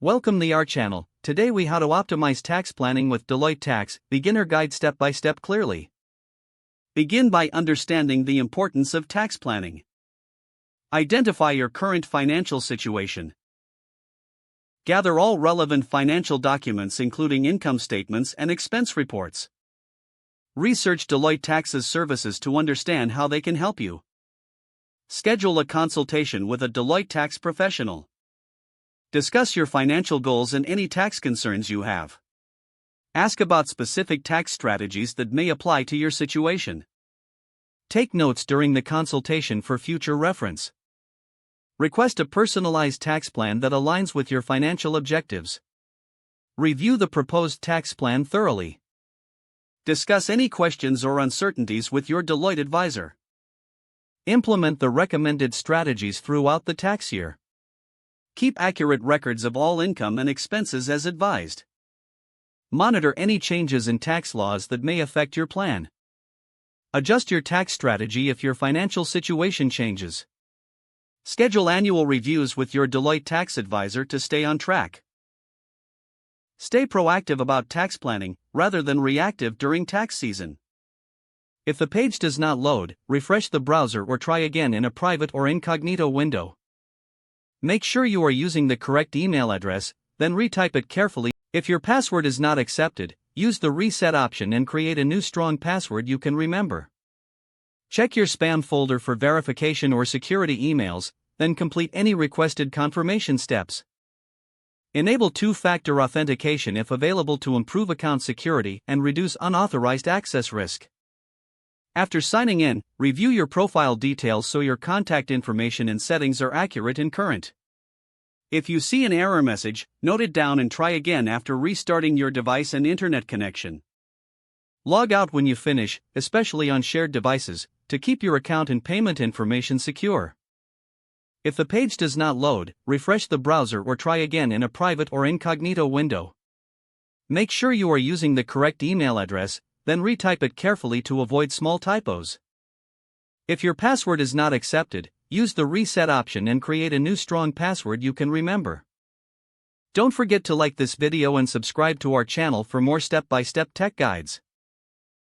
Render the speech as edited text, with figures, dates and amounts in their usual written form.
Welcome to our channel. Today we how to optimize tax planning with Deloitte Tax, beginner guide step by step clearly. Begin by understanding the importance of tax planning. Identify your current financial situation. Gather all relevant financial documents including income statements and expense reports. Research Deloitte Tax's services to understand how they can help you. Schedule a consultation with a Deloitte Tax professional. Discuss your financial goals and any tax concerns you have. Ask about specific tax strategies that may apply to your situation. Take notes during the consultation for future reference. Request a personalized tax plan that aligns with your financial objectives. Review the proposed tax plan thoroughly. Discuss any questions or uncertainties with your Deloitte advisor. Implement the recommended strategies throughout the tax year. Keep accurate records of all income and expenses as advised. Monitor any changes in tax laws that may affect your plan. Adjust your tax strategy if your financial situation changes. Schedule annual reviews with your Deloitte Tax advisor to stay on track. Stay proactive about tax planning, rather than reactive during tax season. If the page does not load, refresh the browser or try again in a private or incognito window. Make sure you are using the correct email address, then retype it carefully. If your password is not accepted, use the reset option and create a new strong password you can remember. Check your spam folder for verification or security emails, then complete any requested confirmation steps. Enable two-factor authentication if available to improve account security and reduce unauthorized access risk. After signing in, review your profile details so your contact information and settings are accurate and current. If you see an error message, note it down and try again after restarting your device and internet connection. Log out when you finish, especially on shared devices, to keep your account and payment information secure. If the page does not load, refresh the browser or try again in a private or incognito window. Make sure you are using the correct email address, then retype it carefully to avoid small typos. If your password is not accepted, use the reset option and create a new strong password you can remember. Don't forget to like this video and subscribe to our channel for more step-by-step tech guides.